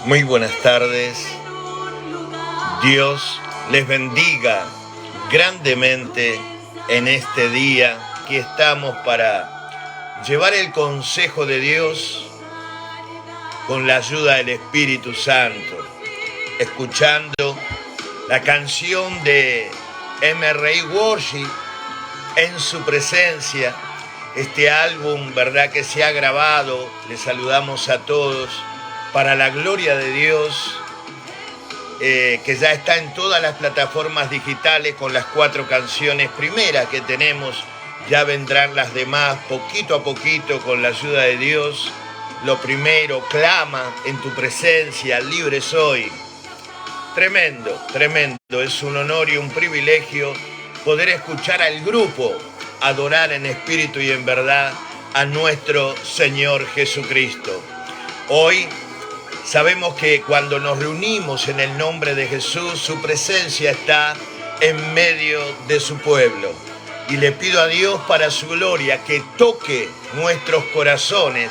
Muy buenas tardes. Dios les bendiga grandemente en este día que estamos para llevar el consejo de Dios con la ayuda del Espíritu Santo, escuchando la canción de M.R.I. Worship en su presencia. Este álbum, verdad, que se ha grabado, les saludamos a todos, para la gloria de Dios, que ya está en todas las plataformas digitales con las 4 canciones primeras que tenemos. Ya vendrán las demás poquito a poquito con la ayuda de Dios. Lo primero, clama en tu presencia, libre soy. Tremendo, tremendo. Es un honor y un privilegio poder escuchar al grupo adorar en espíritu y en verdad a nuestro Señor Jesucristo. Hoy sabemos que cuando nos reunimos en el nombre de Jesús, su presencia está en medio de su pueblo. Y le pido a Dios para su gloria que toque nuestros corazones,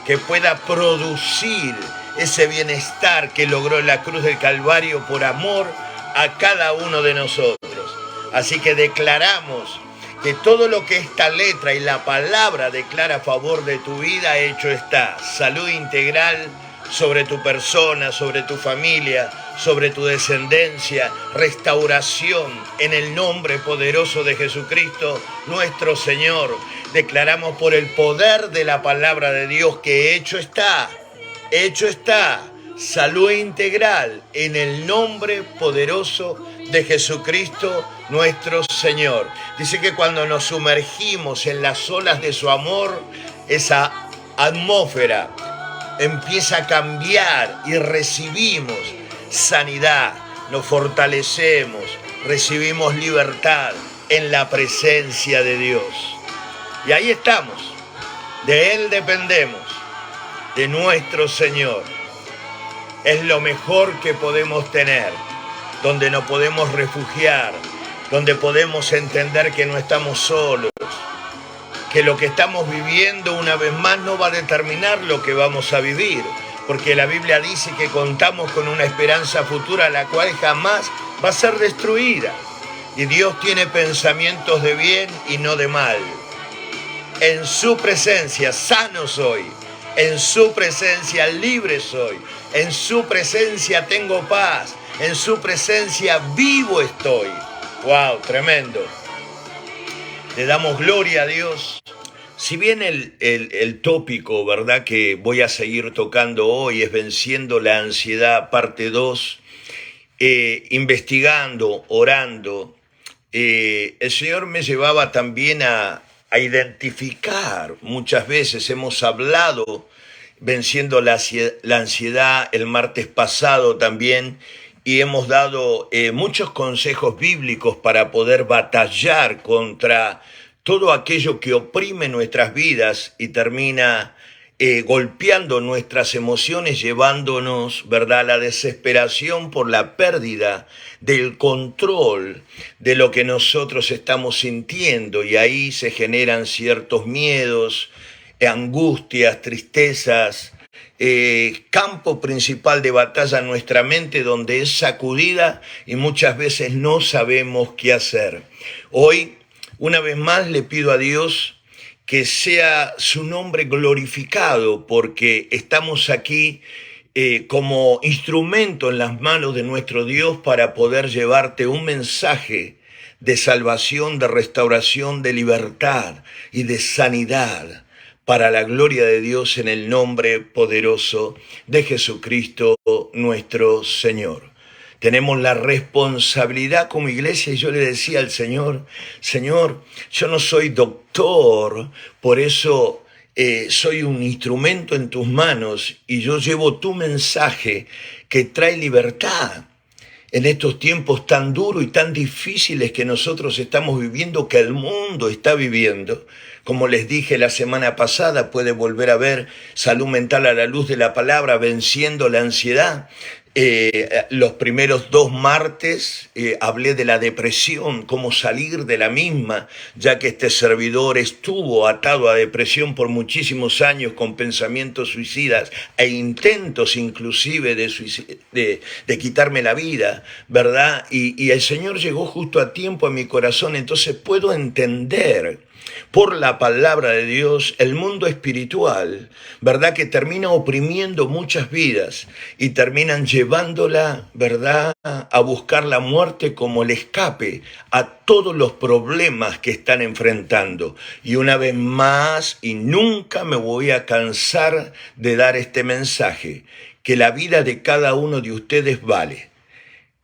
que pueda producir ese bienestar que logró en la cruz del Calvario por amor a cada uno de nosotros. Así que declaramos que todo lo que esta letra y la palabra declara a favor de tu vida, hecho está. Salud integral sobre tu persona, sobre tu familia, sobre tu descendencia, restauración en el nombre poderoso de Jesucristo, nuestro Señor. Declaramos por el poder de la palabra de Dios que hecho está, hecho está. Salud integral en el nombre poderoso de Jesucristo, nuestro Señor. Dice que cuando nos sumergimos en las olas de su amor, esa atmósfera empieza a cambiar y recibimos sanidad, nos fortalecemos, recibimos libertad en la presencia de Dios. Y ahí estamos, de Él dependemos, de nuestro Señor. Es lo mejor que podemos tener, donde nos podemos refugiar, donde podemos entender que no estamos solos, que lo que estamos viviendo una vez más no va a determinar lo que vamos a vivir, porque la Biblia dice que contamos con una esperanza futura la cual jamás va a ser destruida. Y Dios tiene pensamientos de bien y no de mal. En su presencia sano soy, en su presencia libre soy, en su presencia tengo paz, en su presencia vivo estoy. ¡Wow! Tremendo. Le damos gloria a Dios. Si bien el tópico, ¿verdad?, que voy a seguir tocando hoy es Venciendo la Ansiedad, parte 2, investigando, orando, el Señor me llevaba también a identificar. Muchas veces hemos hablado venciendo la ansiedad el martes pasado también, y hemos dado muchos consejos bíblicos para poder batallar contra todo aquello que oprime nuestras vidas y termina golpeando nuestras emociones, llevándonos, ¿verdad?, a la desesperación por la pérdida del control de lo que nosotros estamos sintiendo, y ahí se generan ciertos miedos, angustias, tristezas, campo principal de batalla en nuestra mente, donde es sacudida y muchas veces no sabemos qué hacer. Hoy, una vez más, le pido a Dios que sea su nombre glorificado, porque estamos aquí como instrumento en las manos de nuestro Dios para poder llevarte un mensaje de salvación, de restauración, de libertad y de sanidad, para la gloria de Dios, en el nombre poderoso de Jesucristo nuestro Señor. Tenemos la responsabilidad como iglesia, y yo le decía al Señor, Señor, yo no soy doctor, por eso soy un instrumento en tus manos, y yo llevo tu mensaje que trae libertad en estos tiempos tan duros y tan difíciles que nosotros estamos viviendo, que el mundo está viviendo. Como les dije la semana pasada, puede volver a ver Salud Mental a la Luz de la Palabra, Venciendo la Ansiedad. Los primeros 2 martes hablé de la depresión, cómo salir de la misma, ya que este servidor estuvo atado a depresión por muchísimos años con pensamientos suicidas e intentos inclusive de quitarme la vida, ¿verdad? Y el Señor llegó justo a tiempo a mi corazón, entonces puedo entender por la palabra de Dios el mundo espiritual, ¿verdad? Que termina oprimiendo muchas vidas y terminan llevándola, ¿verdad? A buscar la muerte como el escape a todos los problemas que están enfrentando. Y una vez más, y nunca me voy a cansar de dar este mensaje, que la vida de cada uno de ustedes vale,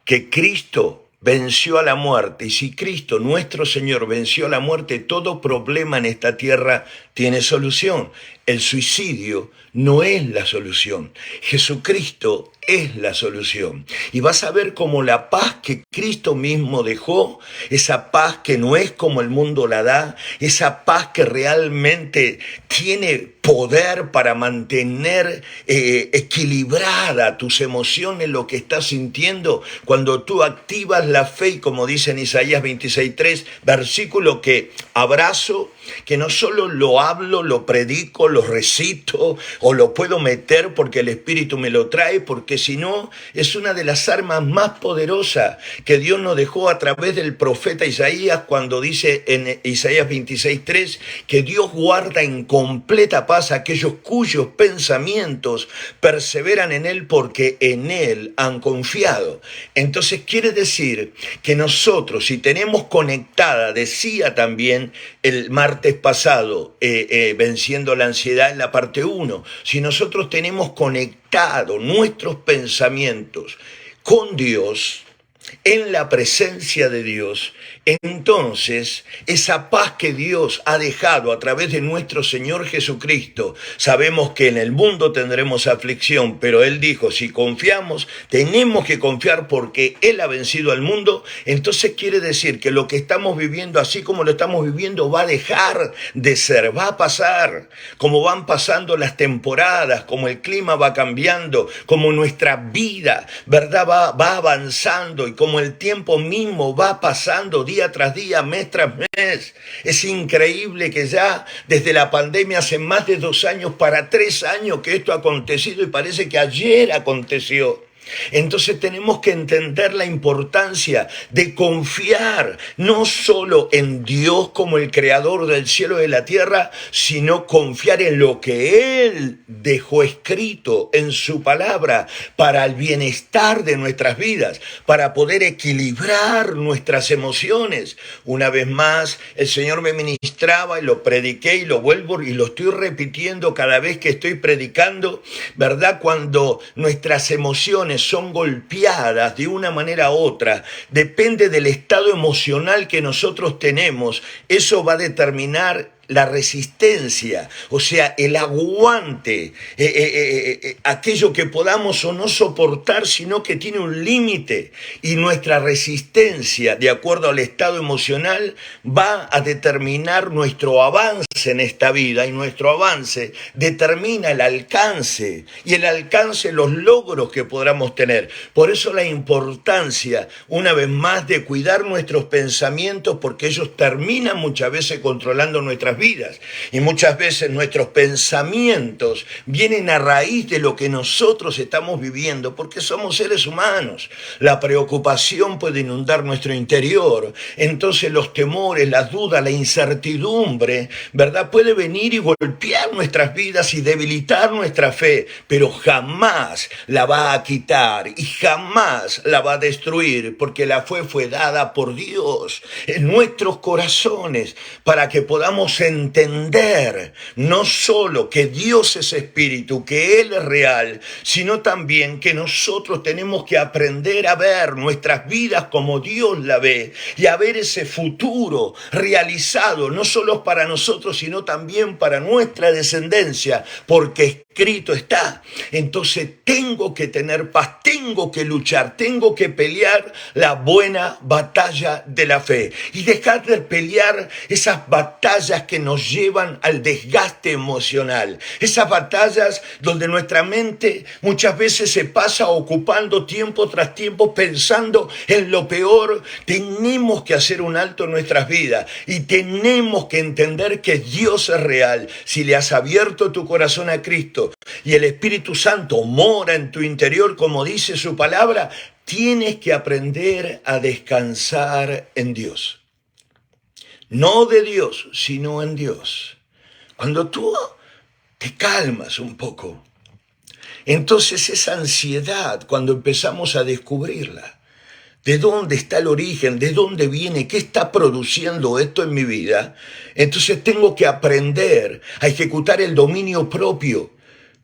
que Cristo venció a la muerte, y si Cristo, nuestro Señor, venció a la muerte, todo problema en esta tierra tiene solución. El suicidio no es la solución. Jesucristo es la solución. Y vas a ver cómo la paz que Cristo mismo dejó, esa paz que no es como el mundo la da, esa paz que realmente tiene poder para mantener equilibrada tus emociones, lo que estás sintiendo, cuando tú activas la fe, y como dice en Isaías 26:3, versículo que abrazo, que no solo lo hablo, lo predico, lo recito o lo puedo meter porque el Espíritu me lo trae, porque si no es una de las armas más poderosas que Dios nos dejó a través del profeta Isaías, cuando dice en Isaías 26:3 que Dios guarda en completa paz a aquellos cuyos pensamientos perseveran en Él porque en Él han confiado. Entonces quiere decir que nosotros, si tenemos conectada, decía también el martes pasado, venciendo la ansiedad en la parte 1, si nosotros tenemos conectado nuestros pensamientos con Dios, en la presencia de Dios, entonces esa paz que Dios ha dejado a través de nuestro Señor Jesucristo, sabemos que en el mundo tendremos aflicción, pero Él dijo, si confiamos, tenemos que confiar porque Él ha vencido al mundo. Entonces quiere decir que lo que estamos viviendo, así como lo estamos viviendo, va a dejar de ser, va a pasar, como van pasando las temporadas, como el clima va cambiando, como nuestra vida, ¿verdad? Va avanzando, y como el tiempo mismo va pasando día tras día, mes tras mes. Es increíble que ya desde la pandemia, hace más de 2 años para 3 años que esto ha acontecido, y parece que ayer aconteció. Entonces tenemos que entender la importancia de confiar no solo en Dios como el creador del cielo y de la tierra, sino confiar en lo que Él dejó escrito en su palabra para el bienestar de nuestras vidas, para poder equilibrar nuestras emociones. Una vez más, el Señor me ministraba y lo prediqué y lo vuelvo y lo estoy repitiendo cada vez que estoy predicando, ¿verdad? Cuando nuestras emociones son golpeadas de una manera u otra, depende del estado emocional que nosotros tenemos, eso va a determinar la resistencia, o sea, el aguante, aquello que podamos o no soportar, sino que tiene un límite, y nuestra resistencia, de acuerdo al estado emocional, va a determinar nuestro avance en esta vida, y nuestro avance determina el alcance, y el alcance, los logros que podamos tener. Por eso la importancia, una vez más, de cuidar nuestros pensamientos, porque ellos terminan muchas veces controlando nuestras vidas, y muchas veces nuestros pensamientos vienen a raíz de lo que nosotros estamos viviendo, porque somos seres humanos. La preocupación puede inundar nuestro interior, entonces los temores, las dudas, la incertidumbre, ¿verdad? Puede venir y golpear nuestras vidas y debilitar nuestra fe, pero jamás la va a quitar y jamás la va a destruir, porque la fe fue dada por Dios en nuestros corazones para que podamos entender no solo que Dios es espíritu, que Él es real, sino también que nosotros tenemos que aprender a ver nuestras vidas como Dios la ve, y a ver ese futuro realizado, no solo para nosotros, sino también para nuestra descendencia, porque escrito está. Entonces tengo que tener paz, tengo que luchar, tengo que pelear la buena batalla de la fe y dejar de pelear esas batallas que nos llevan al desgaste emocional, esas batallas donde nuestra mente muchas veces se pasa ocupando tiempo tras tiempo pensando en lo peor. Tenemos que hacer un alto en nuestras vidas y tenemos que entender que Dios es real. Si le has abierto tu corazón a Cristo y el Espíritu Santo mora en tu interior, como dice su palabra, tienes que aprender a descansar en Dios. No de Dios, sino en Dios. Cuando tú te calmas un poco, entonces esa ansiedad, cuando empezamos a descubrirla, ¿de dónde está el origen? ¿De dónde viene? ¿Qué está produciendo esto en mi vida? Entonces tengo que aprender a ejecutar el dominio propio,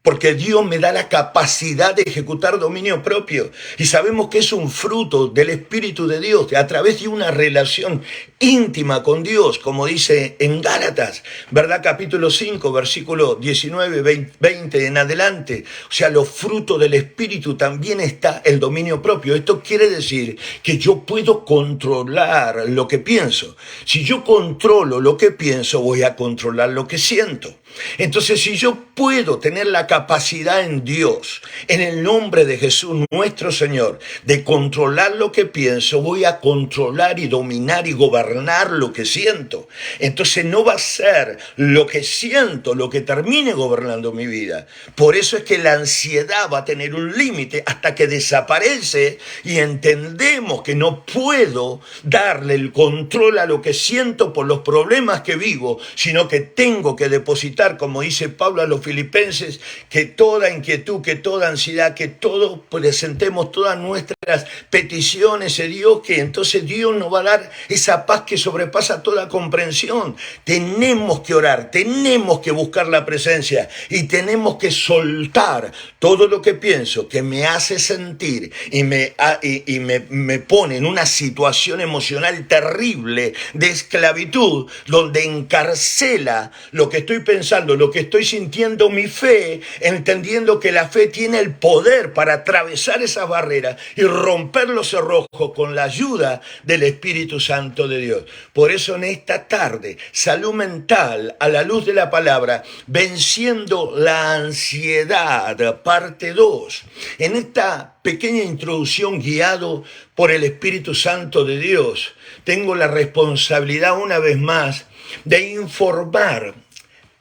porque Dios me da la capacidad de ejecutar dominio propio. Y sabemos que es un fruto del Espíritu de Dios, a través de una relación íntima con Dios, como dice en Gálatas, ¿verdad? Capítulo 5, versículo 19, 20 en adelante. O sea, los frutos del Espíritu también está el dominio propio. Esto quiere decir que yo puedo controlar lo que pienso. Si yo controlo lo que pienso, voy a controlar lo que siento. Entonces, si yo puedo tener la capacidad en Dios, en el nombre de Jesús nuestro Señor, de controlar lo que pienso, voy a controlar y dominar y gobernar lo que siento. Entonces no va a ser lo que siento lo que termine gobernando mi vida. Por eso es que la ansiedad va a tener un límite hasta que desaparece y entendemos que no puedo darle el control a lo que siento por los problemas que vivo, sino que tengo que depositar, como dice Pablo a los filipenses, que toda inquietud, que toda ansiedad, que todo presentemos todas nuestras peticiones a Dios, que entonces Dios nos va a dar esa paz que sobrepasa toda comprensión. Tenemos que orar, tenemos que buscar la presencia y tenemos que soltar todo lo que pienso que me hace sentir y me pone en una situación emocional terrible de esclavitud, donde encarcela lo que estoy pensando, lo que estoy sintiendo, mi fe, entendiendo que la fe tiene el poder para atravesar esas barreras y romper los cerrojos con la ayuda del Espíritu Santo de Dios. Por eso en esta tarde, salud mental a la luz de la palabra, venciendo la ansiedad, parte 2. En esta pequeña introducción guiado por el Espíritu Santo de Dios, tengo la responsabilidad una vez más de informar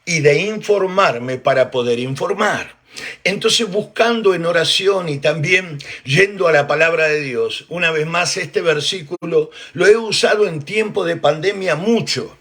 y de informarme para poder informar. Entonces, buscando en oración y también yendo a la palabra de Dios, una vez más este versículo lo he usado en tiempo de pandemia mucho.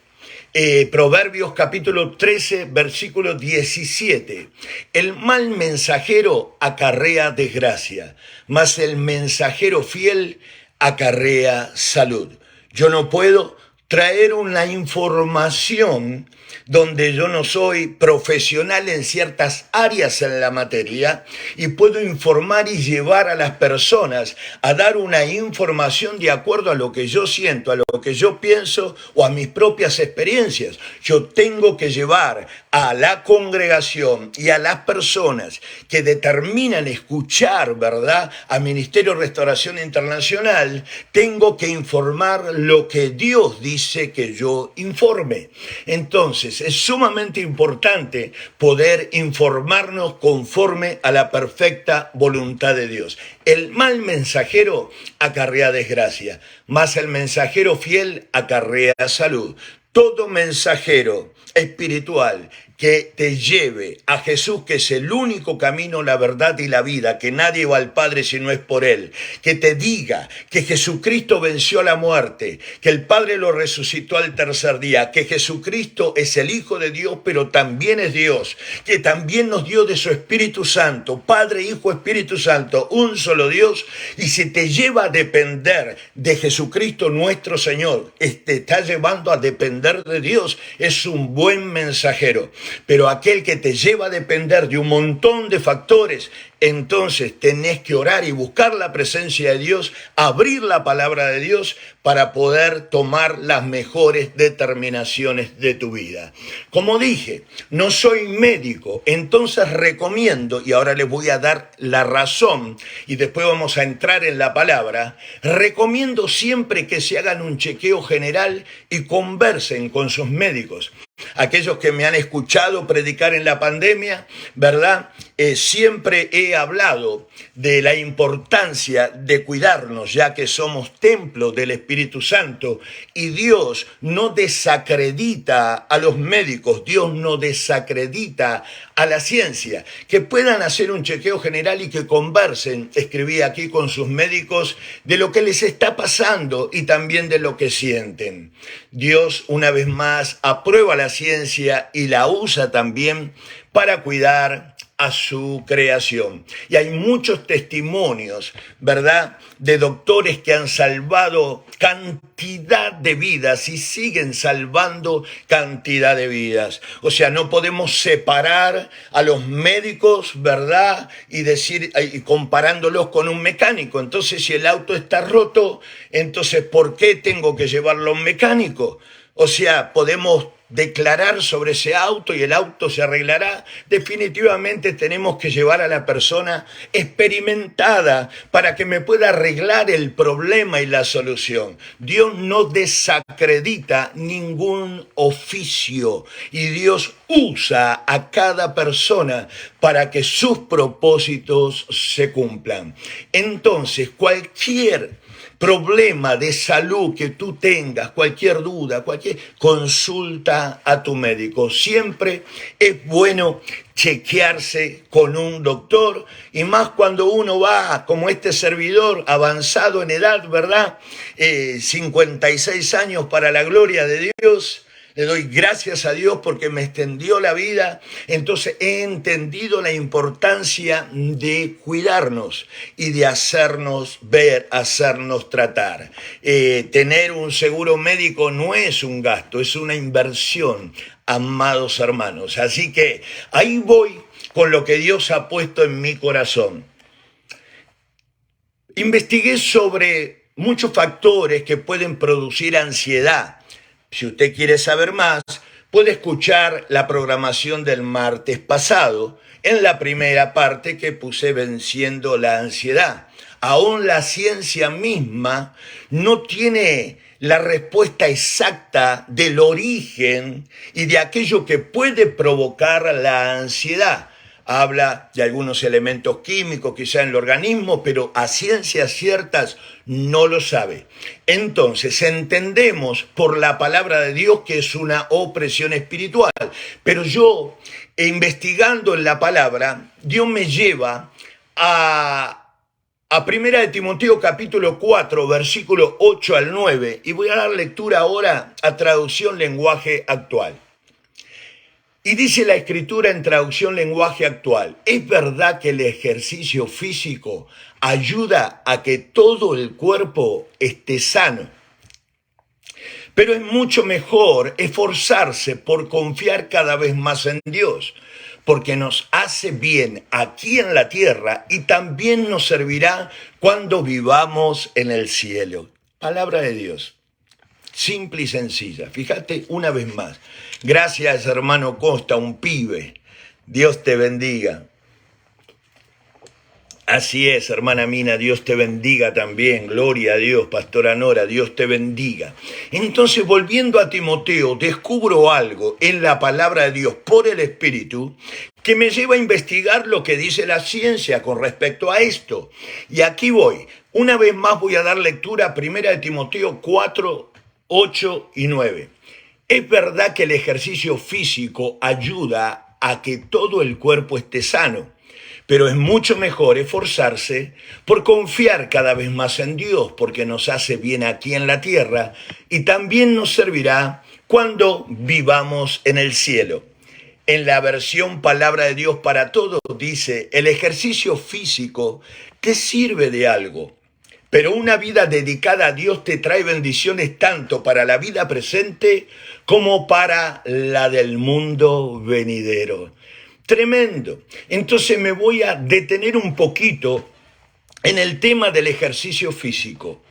Proverbios capítulo 13, versículo 17. El mal mensajero acarrea desgracia, mas el mensajero fiel acarrea salud. Yo no puedo traer una información donde yo no soy profesional en ciertas áreas en la materia y puedo informar y llevar a las personas a dar una información de acuerdo a lo que yo siento, a lo que yo pienso o a mis propias experiencias. Yo tengo que llevar a la congregación y a las personas que determinan escuchar, ¿verdad?, a Ministerio Restauración Internacional, tengo que informar lo que Dios dice que yo informe. Entonces, es sumamente importante poder informarnos conforme a la perfecta voluntad de Dios. El mal mensajero acarrea desgracia, mas el mensajero fiel acarrea salud. Todo mensajero espiritual que te lleve a Jesús, que es el único camino, la verdad y la vida, que nadie va al Padre si no es por Él, que te diga que Jesucristo venció la muerte, que el Padre lo resucitó al tercer día, que Jesucristo es el Hijo de Dios, pero también es Dios, que también nos dio de su Espíritu Santo, Padre, Hijo, Espíritu Santo, un solo Dios, y si te lleva a depender de Jesucristo nuestro Señor, te está llevando a depender de Dios, es un buen mensajero. Pero aquel que te lleva a depender de un montón de factores, entonces tenés que orar y buscar la presencia de Dios, abrir la palabra de Dios para poder tomar las mejores determinaciones de tu vida. Como dije, no soy médico, entonces recomiendo, y ahora les voy a dar la razón y después vamos a entrar en la palabra, recomiendo siempre que se hagan un chequeo general y conversen con sus médicos. Aquellos que me han escuchado predicar en la pandemia, ¿verdad? Siempre he hablado de la importancia de cuidarnos, ya que somos templo del Espíritu Santo y Dios no desacredita a los médicos, Dios no desacredita a la ciencia. Que puedan hacer un chequeo general y que conversen, escribí aquí, con sus médicos de lo que les está pasando y también de lo que sienten. Dios, una vez más, aprueba la ciencia y la usa también para cuidar a su creación. Y hay muchos testimonios, ¿verdad?, de doctores que han salvado cantidad de vidas y siguen salvando cantidad de vidas. O sea, no podemos separar a los médicos, ¿verdad?, y decir, y comparándolos con un mecánico. Entonces, si el auto está roto, entonces, ¿por qué tengo que llevarlo a un mecánico? O sea, podemos declarar sobre ese auto y el auto se arreglará. Definitivamente tenemos que llevar a la persona experimentada para que me pueda arreglar el problema y la solución. Dios no desacredita ningún oficio y Dios usa a cada persona para que sus propósitos se cumplan. Entonces, cualquier problema de salud que tú tengas, cualquier duda, cualquier consulta a tu médico. Siempre es bueno chequearse con un doctor y más cuando uno va, como este servidor, avanzado en edad, ¿verdad? 56 años para la gloria de Dios. Le doy gracias a Dios porque me extendió la vida. Entonces he entendido la importancia de cuidarnos y de hacernos ver, hacernos tratar. Tener un seguro médico no es un gasto, es una inversión, amados hermanos. Así que ahí voy con lo que Dios ha puesto en mi corazón. Investigué sobre muchos factores que pueden producir ansiedad. Si usted quiere saber más, puede escuchar la programación del martes pasado, en la primera parte que puse venciendo la ansiedad. Aún la ciencia misma no tiene la respuesta exacta del origen y de aquello que puede provocar la ansiedad. Habla de algunos elementos químicos quizá en el organismo, pero a ciencias ciertas no lo sabe. Entonces entendemos por la palabra de Dios que es una opresión espiritual. Pero yo, investigando en la palabra, Dios me lleva a 1 de Timoteo capítulo 4, versículo 8 al 9. Y voy a dar lectura ahora a traducción lenguaje actual. Y dice la Escritura en traducción lenguaje actual: es verdad que el ejercicio físico ayuda a que todo el cuerpo esté sano, pero es mucho mejor esforzarse por confiar cada vez más en Dios, porque nos hace bien aquí en la tierra y también nos servirá cuando vivamos en el cielo. Palabra de Dios. Simple y sencilla. Fíjate una vez más. Gracias, hermano Costa, un pibe. Dios te bendiga. Así es, hermana Mina, Dios te bendiga también. Gloria a Dios, pastora Nora, Dios te bendiga. Entonces, volviendo a Timoteo, descubro algo en la palabra de Dios por el Espíritu que me lleva a investigar lo que dice la ciencia con respecto a esto. Y aquí voy. Una vez más voy a dar lectura a 1 de Timoteo 4, 8 y 9. Es verdad que el ejercicio físico ayuda a que todo el cuerpo esté sano, pero es mucho mejor esforzarse por confiar cada vez más en Dios, porque nos hace bien aquí en la tierra y también nos servirá cuando vivamos en el cielo. En la versión Palabra de Dios para Todos dice: el ejercicio físico te sirve de algo, Pero una vida dedicada a Dios te trae bendiciones tanto para la vida presente como para la del mundo venidero. Tremendo. Entonces me voy a detener un poquito en el tema del ejercicio físico.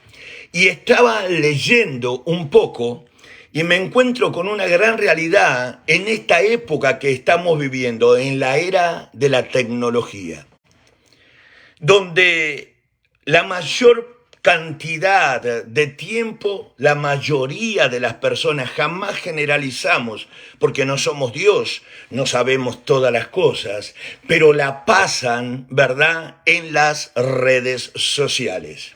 Y estaba leyendo un poco y me encuentro con una gran realidad en esta época que estamos viviendo, en la era de la tecnología, donde la mayor cantidad de tiempo, la mayoría de las personas, jamás generalizamos, porque no somos Dios, no sabemos todas las cosas, pero la pasan, ¿verdad?, en las redes sociales.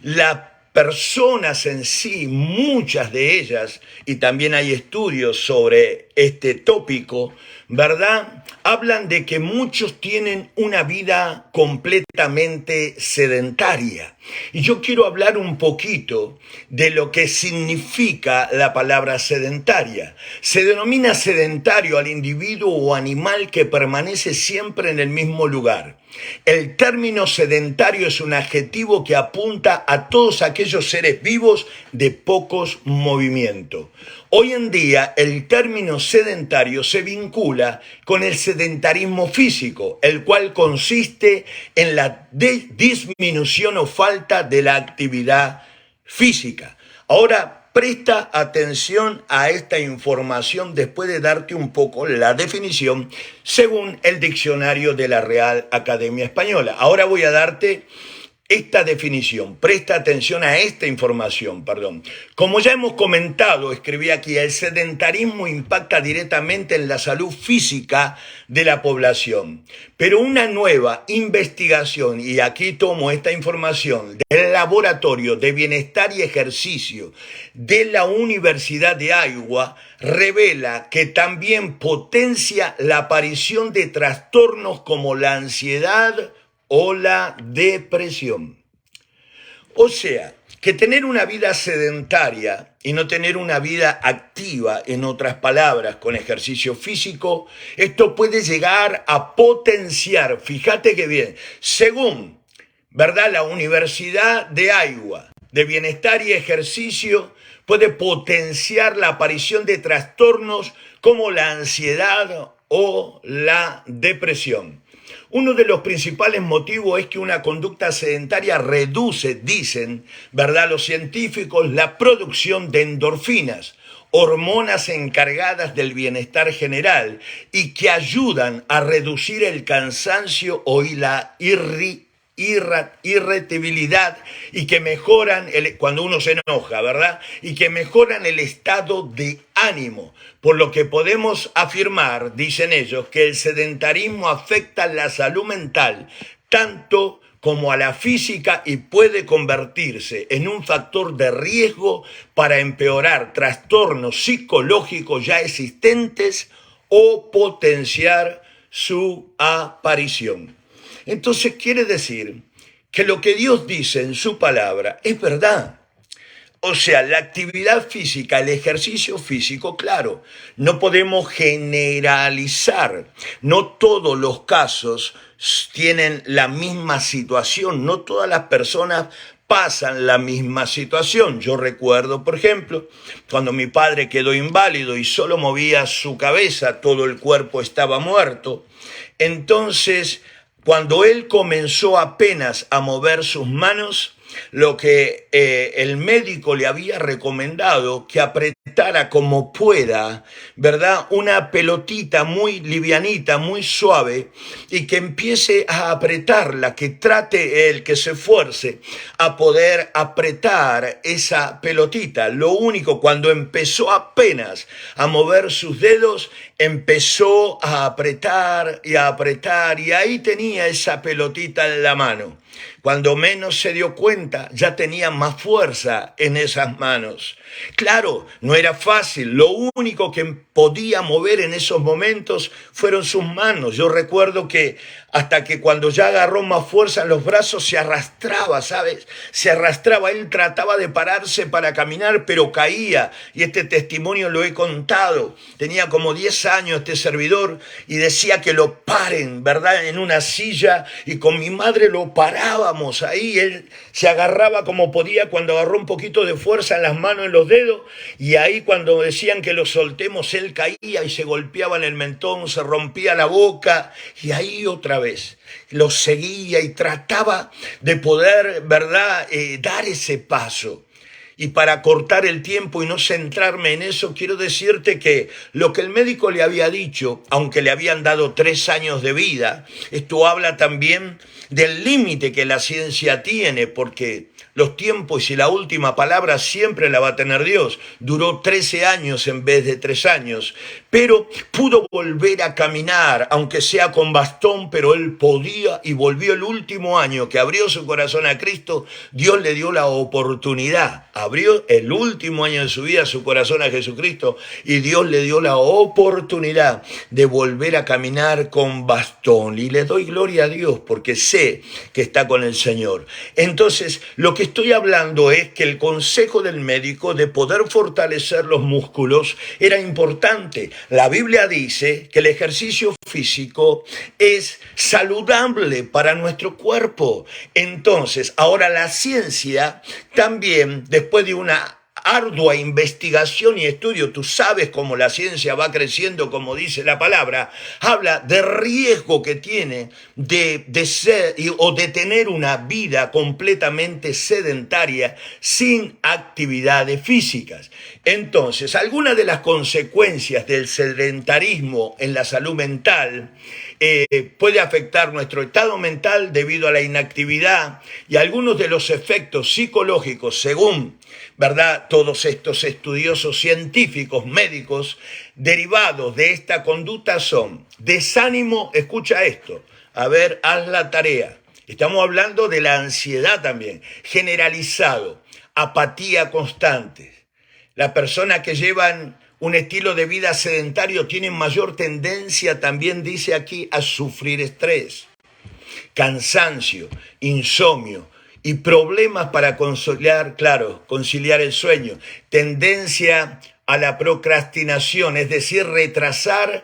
Las personas en sí, muchas de ellas, y también hay estudios sobre este tópico, ¿verdad?, hablan de que muchos tienen una vida completamente sedentaria. Y yo quiero hablar un poquito de lo que significa la palabra sedentaria. Se denomina sedentario al individuo o animal que permanece siempre en el mismo lugar. El término sedentario es un adjetivo que apunta a todos aquellos seres vivos de pocos movimientos. Hoy en día el término sedentario se vincula con el sedentarismo físico, el cual consiste en la disminución o falta de la actividad física. Ahora, presta atención a esta información después de darte un poco la definición según el diccionario de la Real Academia Española. Ahora voy a darte esta definición, presta atención a esta información, Como ya hemos comentado, escribí aquí, el sedentarismo impacta directamente en la salud física de la población. Pero una nueva investigación, y aquí tomo esta información, del Laboratorio de Bienestar y Ejercicio de la Universidad de Iowa, revela que también potencia la aparición de trastornos como la ansiedad o la depresión. O sea, que tener una vida sedentaria y no tener una vida activa, en otras palabras, con ejercicio físico, esto puede llegar a potenciar, fíjate que bien, según, ¿verdad?, la Universidad de Iowa, de Bienestar y Ejercicio, puede potenciar la aparición de trastornos como la ansiedad o la depresión. Uno de los principales motivos es que una conducta sedentaria reduce, dicen, ¿verdad?, los científicos, la producción de endorfinas, hormonas encargadas del bienestar general y que ayudan a reducir el cansancio o la irritabilidad y que mejoran cuando uno se enoja, ¿verdad? Y que mejoran el estado de ánimo. Por lo que podemos afirmar, dicen ellos, que el sedentarismo afecta la salud mental, tanto como a la física, y puede convertirse en un factor de riesgo para empeorar trastornos psicológicos ya existentes o potenciar su aparición. Entonces quiere decir que lo que Dios dice en su palabra es verdad. O sea, la actividad física, el ejercicio físico, claro, no podemos generalizar. No todos los casos tienen la misma situación, no todas las personas pasan la misma situación. Yo recuerdo, por ejemplo, cuando mi padre quedó inválido y solo movía su cabeza, todo el cuerpo estaba muerto. Entonces, cuando él comenzó apenas a mover sus manos, lo que el médico le había recomendado que apretara como pueda, ¿verdad?, una pelotita muy livianita, muy suave, y que empiece a apretarla, que trate él, que se esfuerce a poder apretar esa pelotita. Lo único, cuando empezó apenas a mover sus dedos, empezó a apretar, y ahí tenía esa pelotita en la mano. Cuando menos se dio cuenta, ya tenía más fuerza en esas manos. Claro, no era fácil. Lo único que podía mover en esos momentos fueron sus manos. Yo recuerdo que hasta que cuando ya agarró más fuerza en los brazos se arrastraba, ¿sabes? Se arrastraba, él trataba de pararse para caminar, pero caía. Y este testimonio lo he contado. Tenía como 10 años este servidor y decía que lo paren, ¿verdad? En una silla, y con mi madre lo parábamos ahí. Él se agarraba como podía cuando agarró un poquito de fuerza en las manos, en los dedos, y ahí cuando decían que lo soltemos, él caía y se golpeaba en el mentón, se rompía la boca, y ahí otra vez lo seguía y trataba de poder, ¿verdad?, dar ese paso. Y para cortar el tiempo y no centrarme en eso, quiero decirte que lo que el médico le había dicho, aunque le habían dado 3 años de vida, esto habla también del límite que la ciencia tiene, porque los tiempos y la última palabra siempre la va a tener Dios. Duró 13 años en vez de 3 años, pero pudo volver a caminar, aunque sea con bastón, pero él podía, y volvió el último año que abrió su corazón a Cristo. Dios le dio la oportunidad, abrió el último año de su vida su corazón a Jesucristo, y Dios le dio la oportunidad de volver a caminar con bastón. Y le doy gloria a Dios porque sé que está con el Señor. Entonces, lo que estoy hablando es que el consejo del médico de poder fortalecer los músculos era importante. La Biblia dice que el ejercicio físico es saludable para nuestro cuerpo. Entonces, ahora la ciencia también, después de una ardua investigación y estudio, tú sabes cómo la ciencia va creciendo, como dice la palabra, habla de riesgo que tiene de ser o de tener una vida completamente sedentaria sin actividades físicas. Entonces, algunas de las consecuencias del sedentarismo en la salud mental puede afectar nuestro estado mental debido a la inactividad, y algunos de los efectos psicológicos, según, ¿verdad?, todos estos estudiosos científicos, médicos, derivados de esta conducta son desánimo, escucha esto, a ver, haz la tarea. Estamos hablando de la ansiedad también, generalizado, apatía constante. Las personas que llevan un estilo de vida sedentario tienen mayor tendencia, también dice aquí, a sufrir estrés, cansancio, insomnio y problemas para conciliar el sueño, tendencia a la procrastinación, es decir, retrasar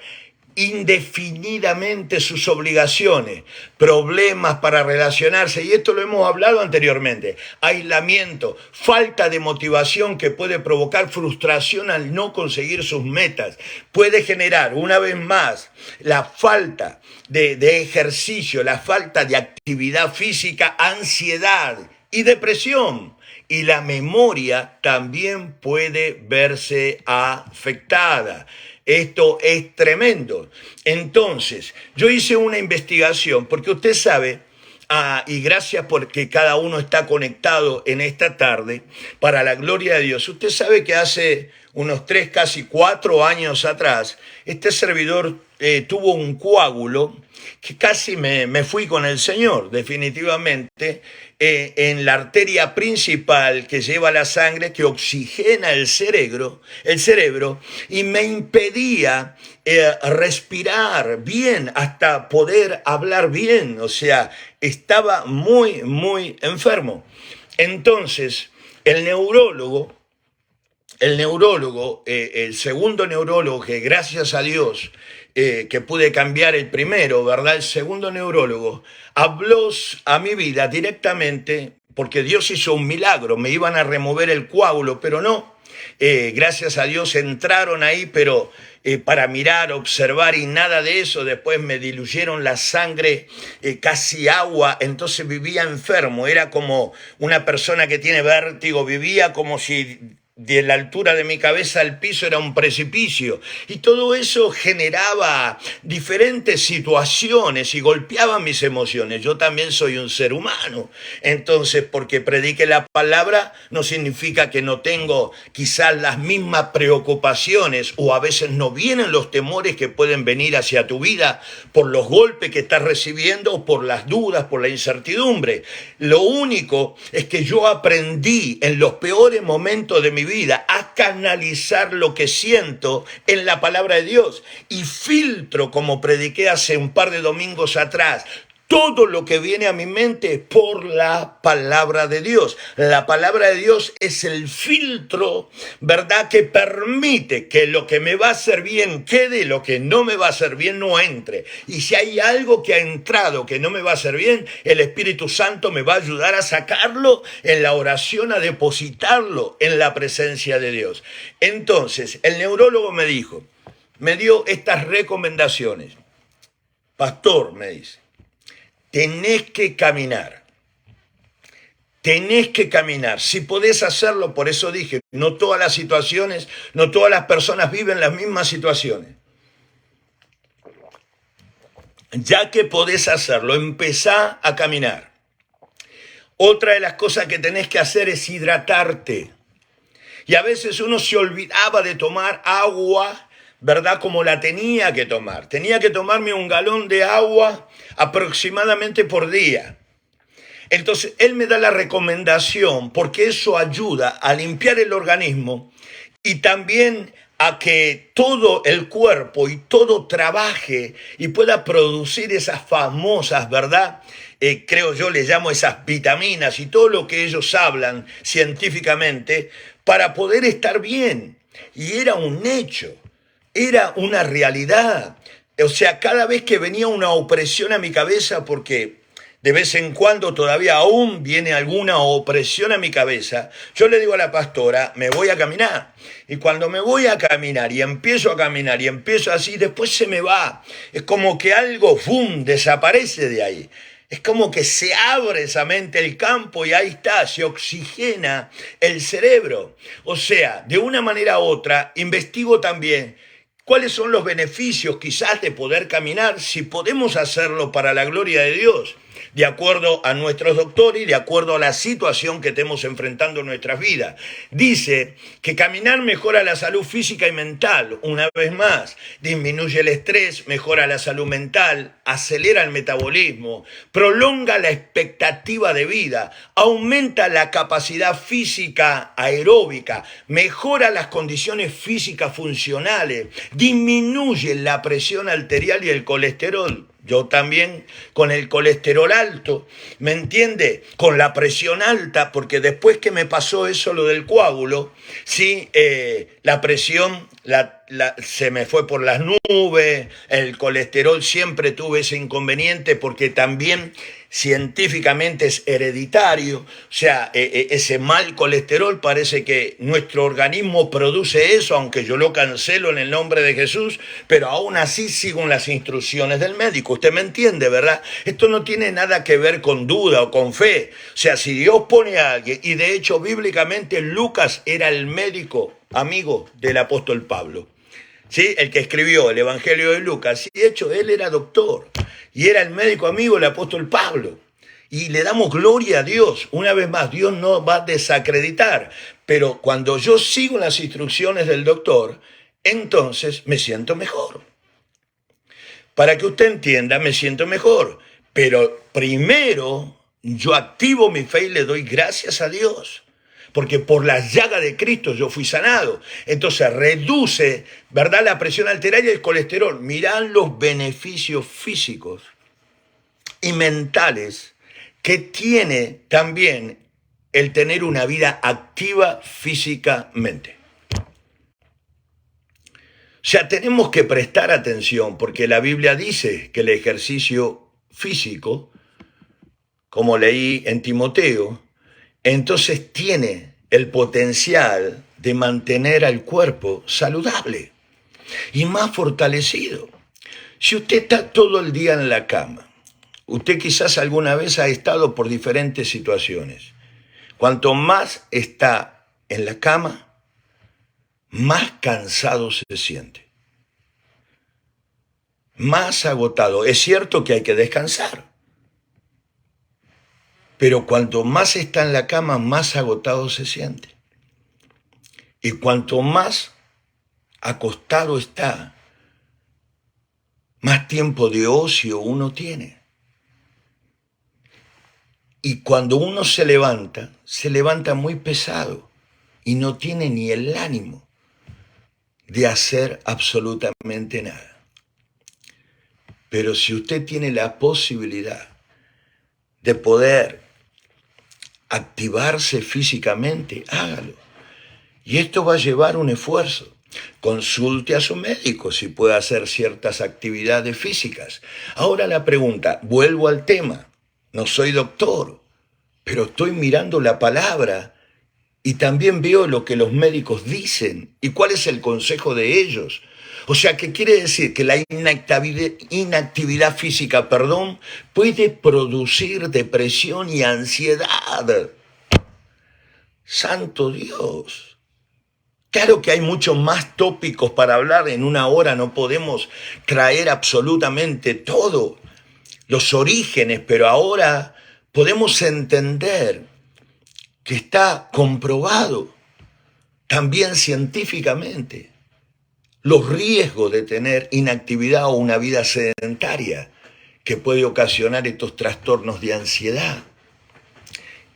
indefinidamente sus obligaciones, problemas para relacionarse, y esto lo hemos hablado anteriormente, aislamiento, falta de motivación que puede provocar frustración al no conseguir sus metas, puede generar, una vez más, la falta de ejercicio, la falta de actividad física, ansiedad y depresión. Y la memoria también puede verse afectada. Esto es tremendo. Entonces, yo hice una investigación porque usted sabe, y gracias porque cada uno está conectado en esta tarde, para la gloria de Dios. Usted sabe que hace unos 3, casi 4 años atrás, este servidor tuvo un coágulo que casi me fui con el Señor, definitivamente, en la arteria principal que lleva la sangre, que oxigena el cerebro, y me impedía respirar bien, hasta poder hablar bien. O sea, estaba muy, muy enfermo. Entonces, el neurólogo, el segundo neurólogo, que gracias a Dios que pude cambiar el primero, ¿verdad? El segundo neurólogo habló a mi vida directamente, porque Dios hizo un milagro. Me iban a remover el coágulo, pero no. Gracias a Dios entraron ahí, pero para mirar, observar, y nada de eso. Después me diluyeron la sangre, casi agua, entonces vivía enfermo. Era como una persona que tiene vértigo, vivía como si de la altura de mi cabeza al piso era un precipicio, y todo eso generaba diferentes situaciones y golpeaba mis emociones. Yo también soy un ser humano, entonces porque predique la palabra no significa que no tengo quizás las mismas preocupaciones, o a veces no vienen los temores que pueden venir hacia tu vida por los golpes que estás recibiendo, o por las dudas, por la incertidumbre. Lo único es que yo aprendí en los peores momentos de mi vida a canalizar lo que siento en la palabra de Dios. Y filtro, como prediqué hace un par de domingos atrás, todo lo que viene a mi mente por la palabra de Dios. La palabra de Dios es el filtro, ¿verdad?, que permite que lo que me va a hacer bien quede, lo que no me va a hacer bien no entre. Y si hay algo que ha entrado que no me va a hacer bien, el Espíritu Santo me va a ayudar a sacarlo en la oración, a depositarlo en la presencia de Dios. Entonces, el neurólogo me dio estas recomendaciones. Pastor, me dice, tenés que caminar. Tenés que caminar. Si podés hacerlo, por eso dije, no todas las situaciones, no todas las personas viven las mismas situaciones. Ya que podés hacerlo, empezá a caminar. Otra de las cosas que tenés que hacer es hidratarte. Y a veces uno se olvidaba de tomar agua, ¿verdad?, como la tenía que tomar. Tenía que tomarme 1 galón de agua aproximadamente por día. Entonces, él me da la recomendación porque eso ayuda a limpiar el organismo y también a que todo el cuerpo y todo trabaje y pueda producir esas famosas, ¿verdad?, creo yo le llamo esas vitaminas y todo lo que ellos hablan científicamente para poder estar bien. Y era un hecho. Era una realidad. O sea, cada vez que venía una opresión a mi cabeza, porque de vez en cuando todavía aún viene alguna opresión a mi cabeza, yo le digo a la pastora, me voy a caminar. Y cuando me voy a caminar y empiezo a caminar y empiezo así, después se me va. Es como que algo, ¡fum!, desaparece de ahí. Es como que se abre esa mente, el campo, y ahí está, se oxigena el cerebro. O sea, de una manera u otra, investigo también ¿cuáles son los beneficios quizás de poder caminar si podemos hacerlo para la gloria de Dios? De acuerdo a nuestros doctores y de acuerdo a la situación que estemos enfrentando en nuestras vidas. Dice que caminar mejora la salud física y mental. Una vez más, disminuye el estrés, mejora la salud mental, acelera el metabolismo, prolonga la expectativa de vida, aumenta la capacidad física aeróbica, mejora las condiciones físicas funcionales, disminuye la presión arterial y el colesterol. Yo también con el colesterol alto, ¿me entiende? Con la presión alta, porque después que me pasó eso, lo del coágulo, sí, la presión se me fue por las nubes, el colesterol siempre tuve ese inconveniente porque también científicamente es hereditario, o sea, ese mal colesterol parece que nuestro organismo produce eso, aunque yo lo cancelo en el nombre de Jesús, pero aún así sigo las instrucciones del médico. Usted me entiende, ¿verdad? Esto no tiene nada que ver con duda o con fe. O sea, si Dios pone a alguien, y de hecho bíblicamente Lucas era el médico amigo del apóstol Pablo, ¿sí? El que escribió el Evangelio de Lucas. Y de hecho, él era doctor y era el médico amigo del apóstol Pablo. Y le damos gloria a Dios. Una vez más, Dios no va a desacreditar. Pero cuando yo sigo las instrucciones del doctor, entonces me siento mejor. Para que usted entienda, me siento mejor. Pero primero, yo activo mi fe y le doy gracias a Dios. Porque por la llaga de Cristo yo fui sanado. Entonces reduce, ¿verdad?, la presión arterial y el colesterol. Mirad los beneficios físicos y mentales que tiene también el tener una vida activa físicamente. O sea, tenemos que prestar atención porque la Biblia dice que el ejercicio físico, como leí en Timoteo, entonces tiene el potencial de mantener al cuerpo saludable y más fortalecido. Si usted está todo el día en la cama, usted quizás alguna vez ha estado por diferentes situaciones. Cuanto más está en la cama, más cansado se siente, más agotado. Es cierto que hay que descansar, pero cuanto más está en la cama, más agotado se siente. Y cuanto más acostado está, más tiempo de ocio uno tiene. Y cuando uno se levanta muy pesado y no tiene ni el ánimo de hacer absolutamente nada. Pero si usted tiene la posibilidad de poder activarse físicamente, hágalo. Y esto va a llevar un esfuerzo. Consulte a su médico si puede hacer ciertas actividades físicas. Ahora la pregunta, vuelvo al tema. No soy doctor, pero estoy mirando la palabra y también veo lo que los médicos dicen y cuál es el consejo de ellos. O sea, ¿qué quiere decir? Que la inactividad física, puede producir depresión y ansiedad. ¡Santo Dios! Claro que hay muchos más tópicos para hablar. En una hora no podemos traer absolutamente todo, los orígenes, pero ahora podemos entender que está comprobado también científicamente los riesgos de tener inactividad o una vida sedentaria que puede ocasionar estos trastornos de ansiedad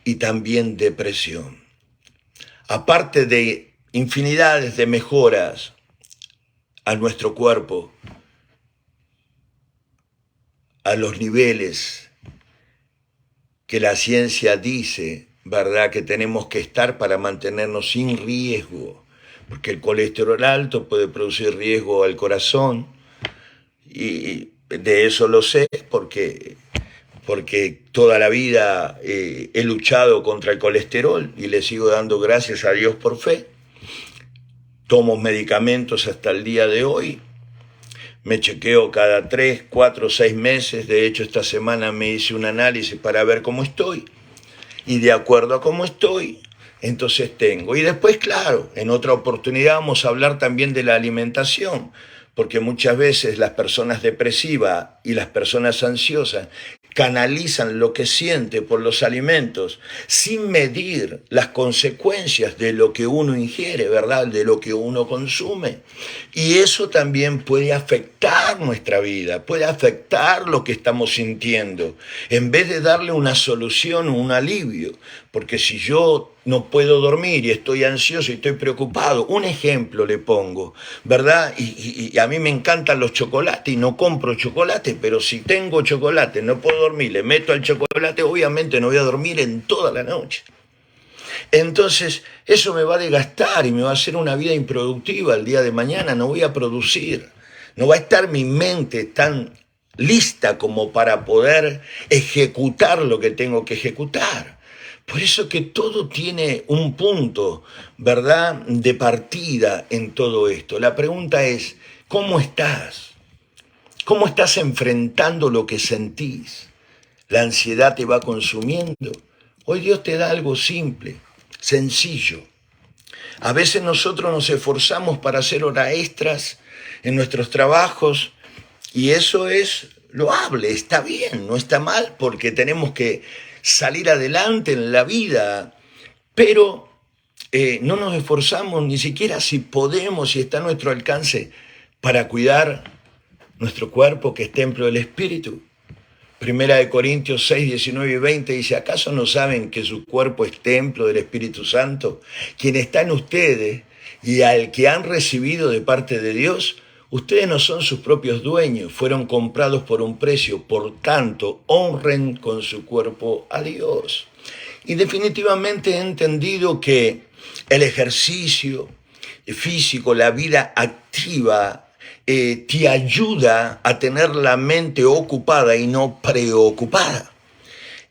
y también depresión. Aparte de infinidades de mejoras a nuestro cuerpo, a los niveles que la ciencia dice, ¿verdad?, que tenemos que estar para mantenernos sin riesgo, porque el colesterol alto puede producir riesgo al corazón, y de eso lo sé porque toda la vida he luchado contra el colesterol y le sigo dando gracias a Dios por fe. Tomo medicamentos hasta el día de hoy. Me chequeo cada 3, 4, 6 meses. De hecho, esta semana me hice un análisis para ver cómo estoy. Y de acuerdo a cómo estoy, entonces tengo. Y después, claro, en otra oportunidad vamos a hablar también de la alimentación, porque muchas veces las personas depresivas y las personas ansiosas canalizan lo que siente por los alimentos sin medir las consecuencias de lo que uno ingiere, ¿verdad?, de lo que uno consume. Y eso también puede afectar nuestra vida, puede afectar lo que estamos sintiendo, en vez de darle una solución o un alivio. Porque si yo no puedo dormir y estoy ansioso y estoy preocupado, un ejemplo le pongo, ¿verdad? Y a mí me encantan los chocolates y no compro chocolate, pero si tengo chocolate, no puedo dormir, le meto al chocolate, obviamente no voy a dormir en toda la noche. Entonces, eso me va a desgastar y me va a hacer una vida improductiva el día de mañana, no voy a producir, no va a estar mi mente tan lista como para poder ejecutar lo que tengo que ejecutar. Por eso que todo tiene un punto, ¿verdad?, de partida en todo esto. La pregunta es, ¿cómo estás? ¿Cómo estás enfrentando lo que sentís? ¿La ansiedad te va consumiendo? Hoy Dios te da algo simple, sencillo. A veces nosotros nos esforzamos para hacer horas extras en nuestros trabajos y eso es loable, está bien, no está mal, porque tenemos que salir adelante en la vida, pero no nos esforzamos ni siquiera si podemos, si está a nuestro alcance, para cuidar nuestro cuerpo que es templo del Espíritu. Primera de Corintios 6, 19 y 20 dice, ¿acaso no saben que su cuerpo es templo del Espíritu Santo, quien está en ustedes y al que han recibido de parte de Dios? Ustedes no son sus propios dueños, fueron comprados por un precio, por tanto, honren con su cuerpo a Dios. Y definitivamente he entendido que el ejercicio físico, la vida activa, te ayuda a tener la mente ocupada y no preocupada.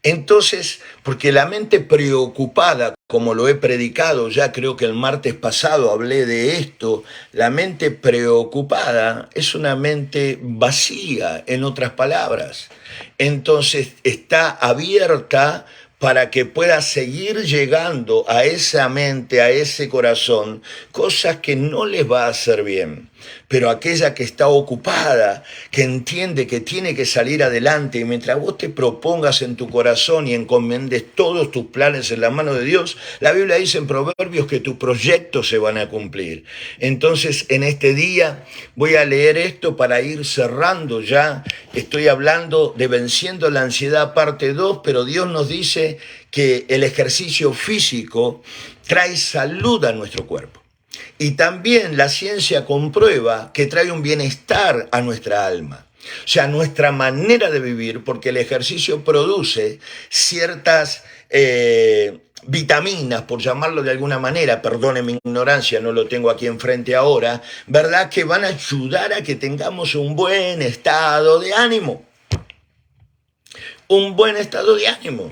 Entonces, porque la mente preocupada, como lo he predicado, ya creo que el martes pasado hablé de esto, la mente preocupada es una mente vacía, en otras palabras. Entonces, está abierta para que pueda seguir llegando a esa mente, a ese corazón, cosas que no les va a hacer bien. Pero aquella que está ocupada, que entiende que tiene que salir adelante, y mientras vos te propongas en tu corazón y encomiendes todos tus planes en la mano de Dios, la Biblia dice en Proverbios que tus proyectos se van a cumplir. Entonces, en este día voy a leer esto para ir cerrando ya. Estoy hablando de Venciendo la Ansiedad, parte 2, pero Dios nos dice que el ejercicio físico trae salud a nuestro cuerpo. Y también la ciencia comprueba que trae un bienestar a nuestra alma. O sea, nuestra manera de vivir, porque el ejercicio produce ciertas vitaminas, por llamarlo de alguna manera, perdone mi ignorancia, no lo tengo aquí enfrente ahora, ¿verdad? Que van a ayudar a que tengamos un buen estado de ánimo. Un buen estado de ánimo.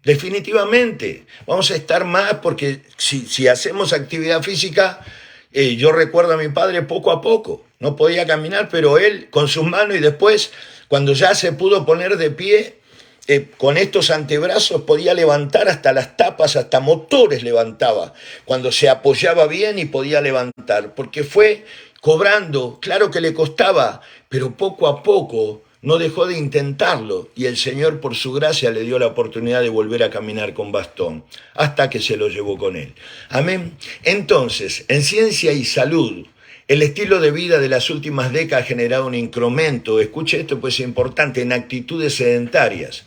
Definitivamente. Vamos a estar más porque si hacemos actividad física, yo recuerdo a mi padre poco a poco. No podía caminar, pero él con sus manos y después, cuando ya se pudo poner de pie, con estos antebrazos podía levantar hasta las tapas, hasta motores levantaba, cuando se apoyaba bien y podía levantar, porque fue cobrando, claro que le costaba, pero poco a poco no dejó de intentarlo y el Señor por su gracia le dio la oportunidad de volver a caminar con bastón, hasta que se lo llevó con él. Amén. Entonces, en ciencia y salud, el estilo de vida de las últimas décadas ha generado un incremento, escuche esto pues es importante, en actitudes sedentarias.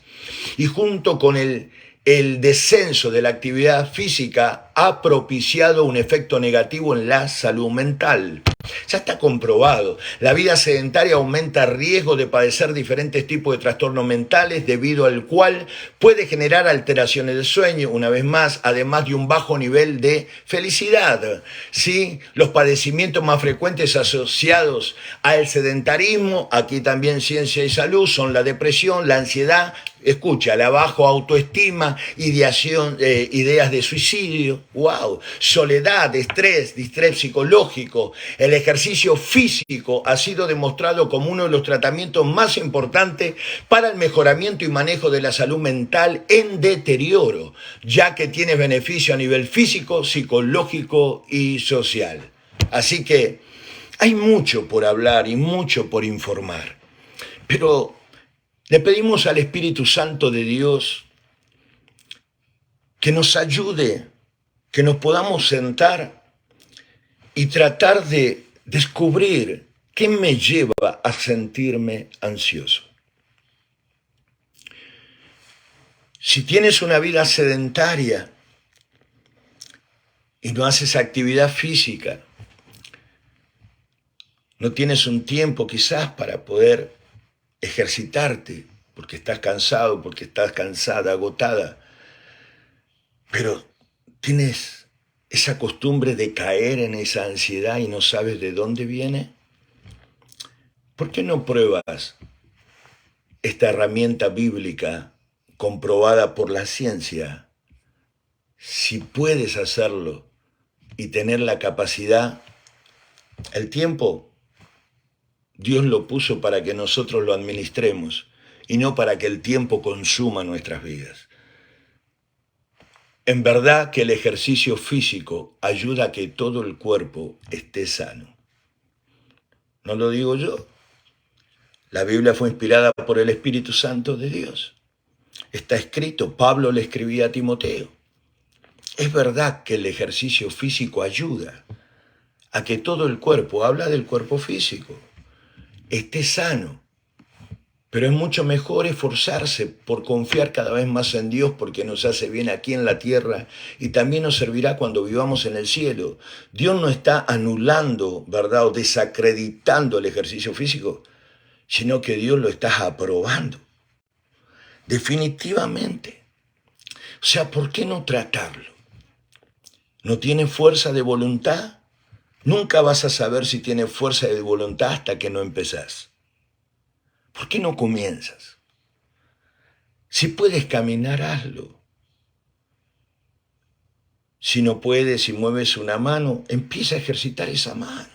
Y junto con el descenso de la actividad física ha propiciado un efecto negativo en la salud mental. Ya está comprobado. La vida sedentaria aumenta el riesgo de padecer diferentes tipos de trastornos mentales, debido al cual puede generar alteraciones del sueño, una vez más, además de un bajo nivel de felicidad. ¿Sí? Los padecimientos más frecuentes asociados al sedentarismo, aquí también ciencia y salud, son la depresión, la ansiedad, escucha, la baja autoestima, ideación, ideas de suicidio, wow, soledad, estrés, distrés psicológico. El ejercicio físico ha sido demostrado como uno de los tratamientos más importantes para el mejoramiento y manejo de la salud mental en deterioro, ya que tiene beneficio a nivel físico, psicológico y social. Así que hay mucho por hablar y mucho por informar, pero le pedimos al Espíritu Santo de Dios que nos ayude, que nos podamos sentar y tratar de descubrir qué me lleva a sentirme ansioso. Si tienes una vida sedentaria y no haces actividad física, no tienes un tiempo quizás para poder ejercitarte, porque estás cansado, porque estás cansada, agotada, pero tienes esa costumbre de caer en esa ansiedad y no sabes de dónde viene. ¿Por qué no pruebas esta herramienta bíblica comprobada por la ciencia? Si puedes hacerlo y tener la capacidad, el tiempo, Dios lo puso para que nosotros lo administremos y no para que el tiempo consuma nuestras vidas. En verdad que el ejercicio físico ayuda a que todo el cuerpo esté sano. No lo digo yo. La Biblia fue inspirada por el Espíritu Santo de Dios. Está escrito, Pablo le escribía a Timoteo. Es verdad que el ejercicio físico ayuda a que todo el cuerpo, habla del cuerpo físico, esté sano. Pero es mucho mejor esforzarse por confiar cada vez más en Dios, porque nos hace bien aquí en la tierra y también nos servirá cuando vivamos en el cielo. Dios no está anulando, ¿verdad?, o desacreditando el ejercicio físico, sino que Dios lo está aprobando. Definitivamente. O sea, ¿por qué no tratarlo? ¿No tiene fuerza de voluntad? Nunca vas a saber si tiene fuerza de voluntad hasta que no empezás. ¿Por qué no comienzas? Si puedes caminar, hazlo. Si no puedes, si mueves una mano, empieza a ejercitar esa mano.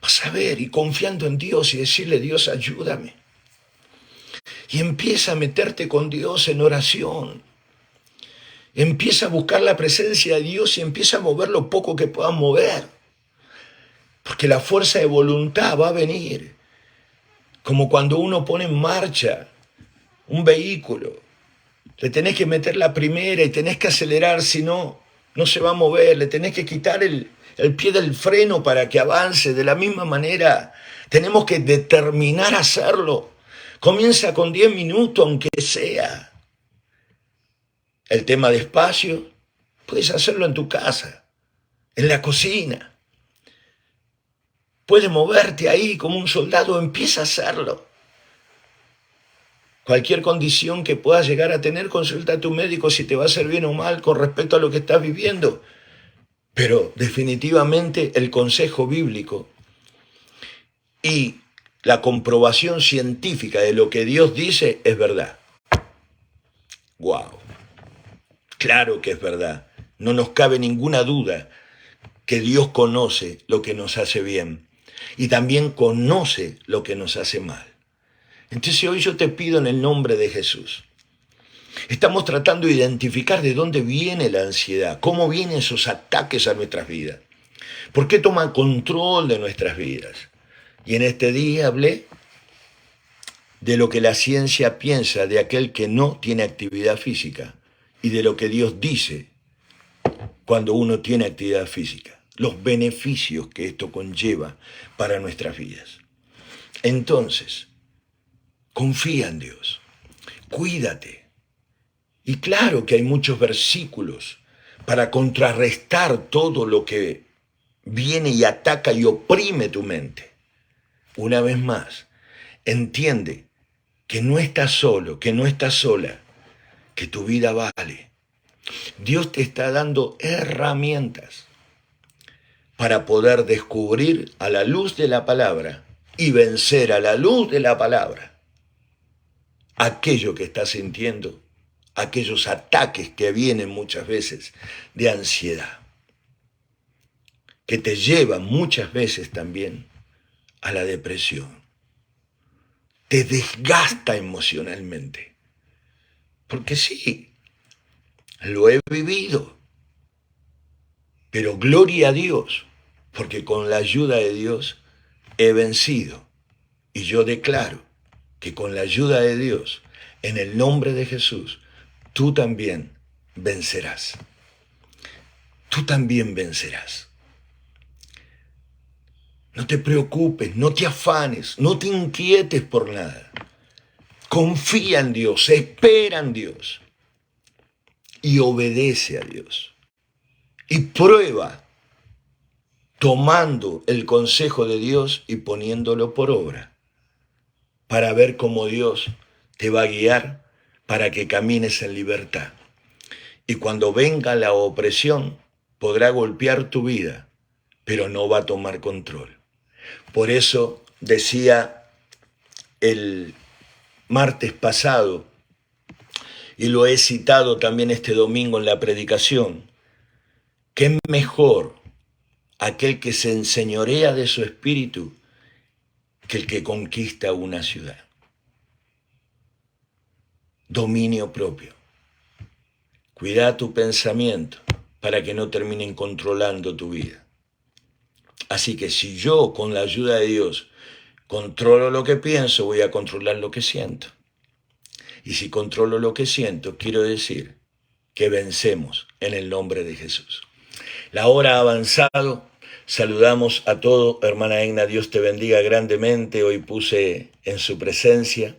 Vas a ver, y confiando en Dios y decirle, Dios, ayúdame. Y empieza a meterte con Dios en oración. Empieza a buscar la presencia de Dios y empieza a mover lo poco que puedas mover. Porque la fuerza de voluntad va a venir. Como cuando uno pone en marcha un vehículo. Le tenés que meter la primera y tenés que acelerar, si no, no se va a mover. Le tenés que quitar el pie del freno para que avance. De la misma manera, tenemos que determinar hacerlo. Comienza con 10 minutos, aunque sea. el tema de espacio, puedes hacerlo en tu casa, en la cocina. Puedes moverte ahí como un soldado, empieza a hacerlo. Cualquier condición que puedas llegar a tener, consulta a tu médico si te va a hacer bien o mal con respecto a lo que estás viviendo. Pero definitivamente el consejo bíblico y la comprobación científica de lo que Dios dice es verdad. ¡Wow! Claro que es verdad. No nos cabe ninguna duda que Dios conoce lo que nos hace bien y también conoce lo que nos hace mal. Entonces hoy yo te pido en el nombre de Jesús. Estamos tratando de identificar de dónde viene la ansiedad, cómo vienen esos ataques a nuestras vidas, por qué toman control de nuestras vidas. Y en este día hablé de lo que la ciencia piensa de aquel que no tiene actividad física y de lo que Dios dice cuando uno tiene actividad física, los beneficios que esto conlleva para nuestras vidas. Entonces, confía en Dios, cuídate. Y claro que hay muchos versículos para contrarrestar todo lo que viene y ataca y oprime tu mente. Una vez más, entiende que no estás solo, que no estás sola, que tu vida vale. Dios te está dando herramientas para poder descubrir a la luz de la palabra y vencer a la luz de la palabra aquello que estás sintiendo, aquellos ataques que vienen muchas veces de ansiedad, que te llevan muchas veces también a la depresión. Te desgasta emocionalmente. Porque sí, lo he vivido. Pero gloria a Dios, porque con la ayuda de Dios he vencido. Y yo declaro que con la ayuda de Dios, en el nombre de Jesús, tú también vencerás. Tú también vencerás. No te preocupes, no te afanes, no te inquietes por nada. Confía en Dios, espera en Dios y obedece a Dios. Y prueba tomando el consejo de Dios y poniéndolo por obra para ver cómo Dios te va a guiar para que camines en libertad. Y cuando venga la opresión, podrá golpear tu vida, pero no va a tomar control. Por eso decía el martes pasado, y lo he citado también este domingo en la predicación, que es mejor aquel que se enseñorea de su espíritu que el que conquista una ciudad. Dominio propio. Cuida tu pensamiento para que no terminen controlando tu vida. Así que si yo, con la ayuda de Dios, controlo lo que pienso, voy a controlar lo que siento. Y si controlo lo que siento, quiero decir que vencemos en el nombre de Jesús. La hora ha avanzado. Saludamos a todo. Hermana Egna, Dios te bendiga grandemente. Hoy puse en su presencia.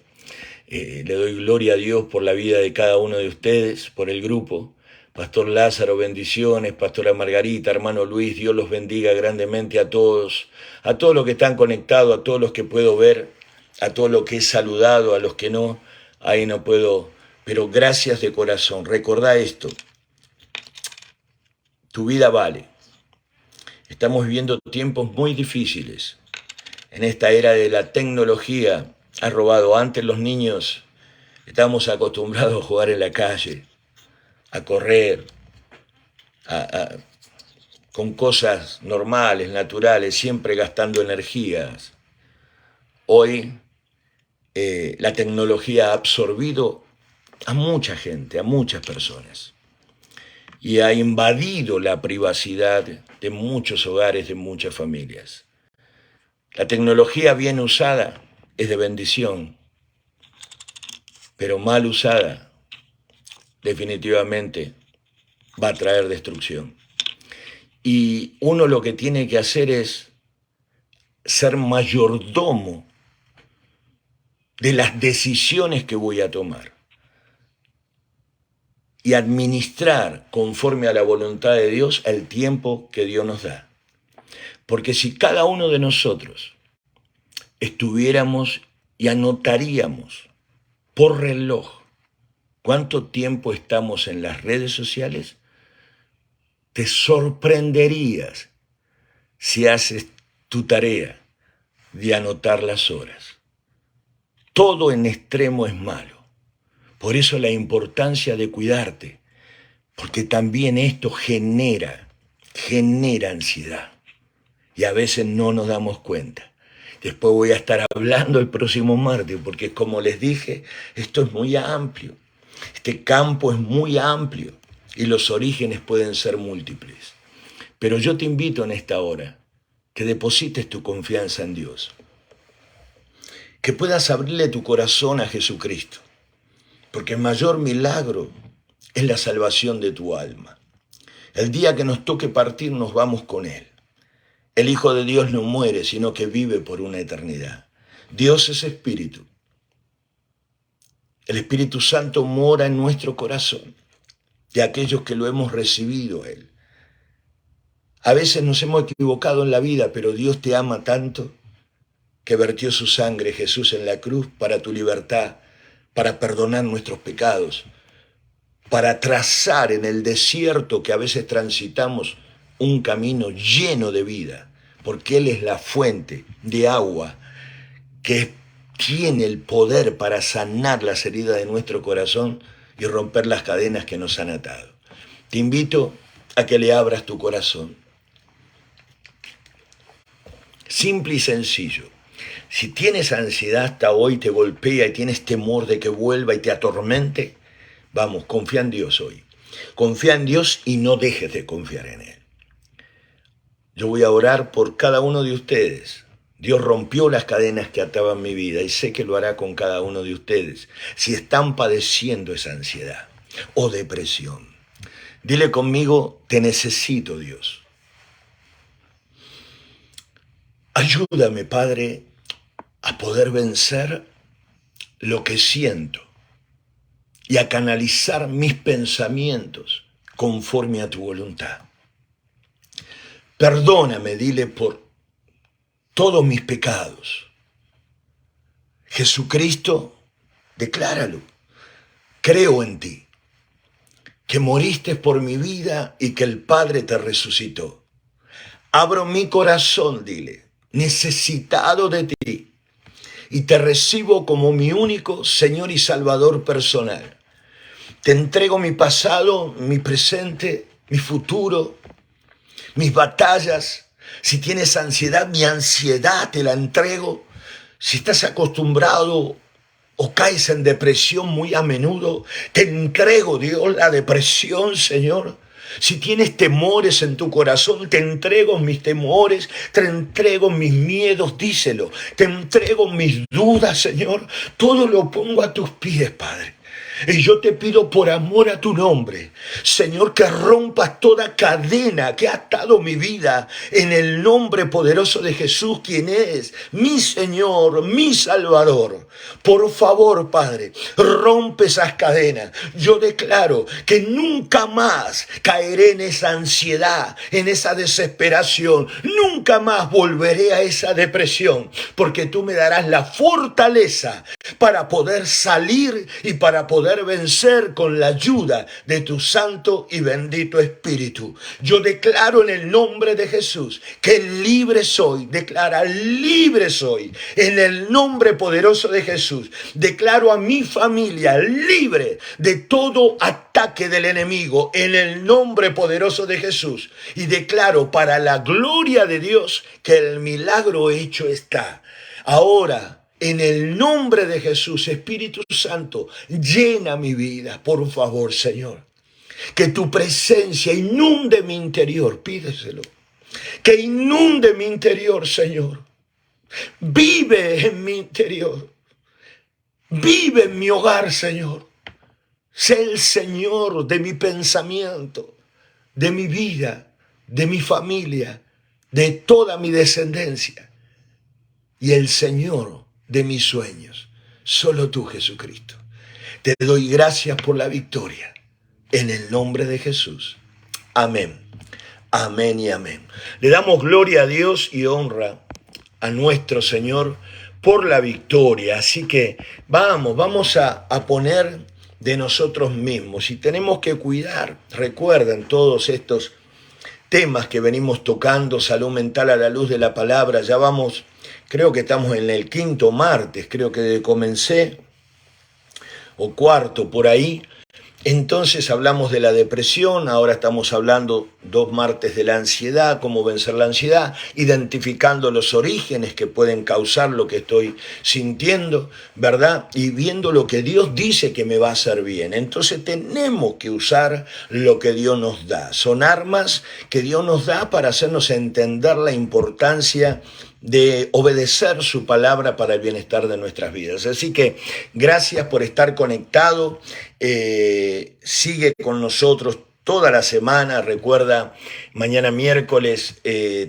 Le doy gloria a Dios por la vida de cada uno de ustedes, por el grupo. Pastor Lázaro, bendiciones. Pastora Margarita, hermano Luis, Dios los bendiga grandemente a todos los que están conectados, a todos los que puedo ver, a todos los que he saludado, a los que no, ahí no puedo, pero gracias de corazón. Recordá esto, tu vida vale. Estamos viviendo tiempos muy difíciles. En esta era de la tecnología ha robado. Antes los niños estábamos acostumbrados a jugar en la calle, a correr, con cosas normales, naturales, siempre gastando energías. Hoy la tecnología ha absorbido a mucha gente, a muchas personas, y ha invadido la privacidad de muchos hogares, de muchas familias. La tecnología bien usada es de bendición, pero mal usada definitivamente va a traer destrucción. Y uno lo que tiene que hacer es ser mayordomo de las decisiones que voy a tomar. y administrar conforme a la voluntad de Dios el tiempo que Dios nos da. Porque si cada uno de nosotros estuviéramos y anotaríamos por reloj cuánto tiempo estamos en las redes sociales, te sorprenderías si haces tu tarea de anotar las horas. Todo en extremo es malo. Por eso la importancia de cuidarte, porque también esto genera ansiedad. Y a veces no nos damos cuenta. Después voy a estar hablando el próximo martes, porque como les dije, esto es muy amplio. Este campo es muy amplio y los orígenes pueden ser múltiples. Pero yo te invito en esta hora que deposites tu confianza en Dios. Que puedas abrirle tu corazón a Jesucristo. Porque el mayor milagro es la salvación de tu alma. El día que nos toque partir nos vamos con Él. El Hijo de Dios no muere, sino que vive por una eternidad. Dios es Espíritu. El Espíritu Santo mora en nuestro corazón, de aquellos que lo hemos recibido a Él. A veces nos hemos equivocado en la vida, pero Dios te ama tanto que vertió su sangre, Jesús, en la cruz para tu libertad, para perdonar nuestros pecados, para trazar en el desierto que a veces transitamos un camino lleno de vida, porque Él es la fuente de agua que tiene el poder para sanar las heridas de nuestro corazón y romper las cadenas que nos han atado. Te invito a que le abras tu corazón. Simple y sencillo. Si tienes ansiedad hasta hoy, te golpea y tienes temor de que vuelva y te atormente, vamos, confía en Dios hoy. Confía en Dios y no dejes de confiar en Él. Yo voy a orar por cada uno de ustedes. Dios rompió las cadenas que ataban mi vida y sé que lo hará con cada uno de ustedes si están padeciendo esa ansiedad o depresión. Dile conmigo, te necesito, Dios. Ayúdame, Padre, a poder vencer lo que siento y a canalizar mis pensamientos conforme a tu voluntad. Perdóname, dile, por todos mis pecados. Jesucristo, decláralo. Creo en ti, que moriste por mi vida y que el Padre te resucitó. Abro mi corazón, dile, necesitado de ti, y te recibo como mi único Señor y Salvador personal. Te entrego mi pasado, mi presente, mi futuro, mis batallas. Si tienes ansiedad, mi ansiedad te la entrego. Si estás acostumbrado o caes en depresión muy a menudo, te entrego, Dios, la depresión, Señor. Si tienes temores en tu corazón, te entrego mis temores, te entrego mis miedos, díselo. Te entrego mis dudas, Señor. Todo lo pongo a tus pies, Padre. Y yo te pido por amor a tu nombre, Señor, que rompas toda cadena que ha atado mi vida en el nombre poderoso de Jesús, quien es mi Señor, mi Salvador. Por favor, Padre, rompe esas cadenas. Yo declaro que nunca más caeré en esa ansiedad, en esa desesperación. Nunca más volveré a esa depresión, porque tú me darás la fortaleza para poder salir y para poder vencer con la ayuda de tu santo y bendito Espíritu. Yo declaro en el nombre de Jesús que libre soy. Declara, libre soy. En el nombre poderoso de Jesús, declaro a mi familia libre de todo ataque del enemigo. En el nombre poderoso de Jesús. Y declaro para la gloria de Dios que el milagro hecho está. Ahora, en el nombre de Jesús, Espíritu Santo, llena mi vida, por favor, Señor. Que tu presencia inunde mi interior, pídeselo. Que inunde mi interior, Señor. Vive en mi interior. Vive en mi hogar, Señor. Sé el Señor de mi pensamiento, de mi vida, de mi familia, de toda mi descendencia. Y el Señor de mis sueños. Solo tú, Jesucristo. Te doy gracias por la victoria. en el nombre de Jesús. Amén. Amén y amén. Le damos gloria a Dios y honra a nuestro Señor por la victoria. Así que vamos a poner de nosotros mismos y tenemos que cuidar. Recuerden todos estos temas que venimos tocando, salud mental a la luz de la palabra. Ya vamos, creo que estamos en el 5º martes, creo que comencé, o 4º por ahí. Entonces hablamos de la depresión, ahora estamos hablando 2 martes de la ansiedad, cómo vencer la ansiedad, identificando los orígenes que pueden causar lo que estoy sintiendo, ¿verdad? Y viendo lo que Dios dice que me va a hacer bien. Entonces tenemos que usar lo que Dios nos da. Son armas que Dios nos da para hacernos entender la importancia de obedecer su palabra para el bienestar de nuestras vidas. Así que gracias por estar conectado. Sigue con nosotros toda la semana. Recuerda, mañana miércoles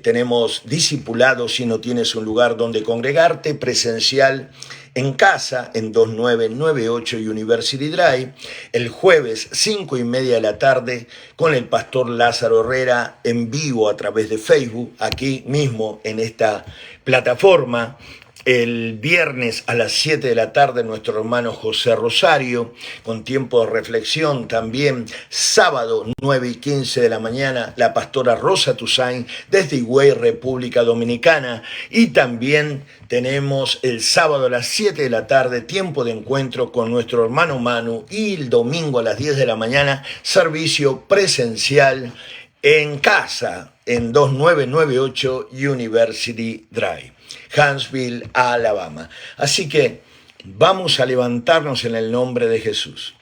tenemos discipulados si no tienes un lugar donde congregarte, presencial en casa, en 2998 University Drive. El jueves, 5:30 de la tarde, con el pastor Lázaro Herrera, en vivo a través de Facebook, aquí mismo en esta plataforma. El viernes a las 7 de la tarde, nuestro hermano José Rosario, con tiempo de reflexión también. Sábado, 9:15 de la mañana, la pastora Rosa Tusain, desde Higüey, República Dominicana. Y también tenemos el sábado a las 7 de la tarde, tiempo de encuentro con nuestro hermano Manu. Y el domingo a las 10 de la mañana, servicio presencial en casa, en 2998 University Drive, Huntsville, Alabama. Así que vamos a levantarnos en el nombre de Jesús.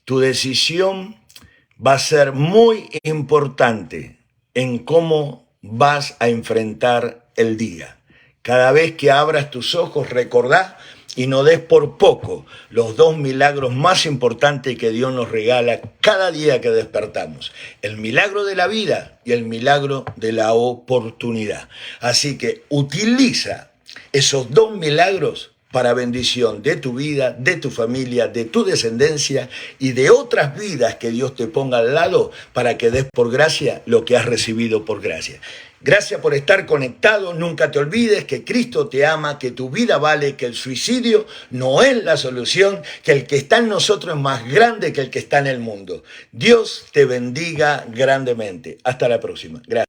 Tu decisión va a ser muy importante en cómo vas a enfrentar el día. Cada vez que abras tus ojos, recordá y no des por poco los 2 milagros más importantes que Dios nos regala cada día que despertamos. El milagro de la vida y el milagro de la oportunidad. Así que utiliza esos 2 milagros para bendición de tu vida, de tu familia, de tu descendencia y de otras vidas que Dios te ponga al lado para que des por gracia lo que has recibido por gracia. Gracias por estar conectado. Nunca te olvides que Cristo te ama, que tu vida vale, que el suicidio no es la solución, que el que está en nosotros es más grande que el que está en el mundo. Dios te bendiga grandemente. Hasta la próxima. Gracias.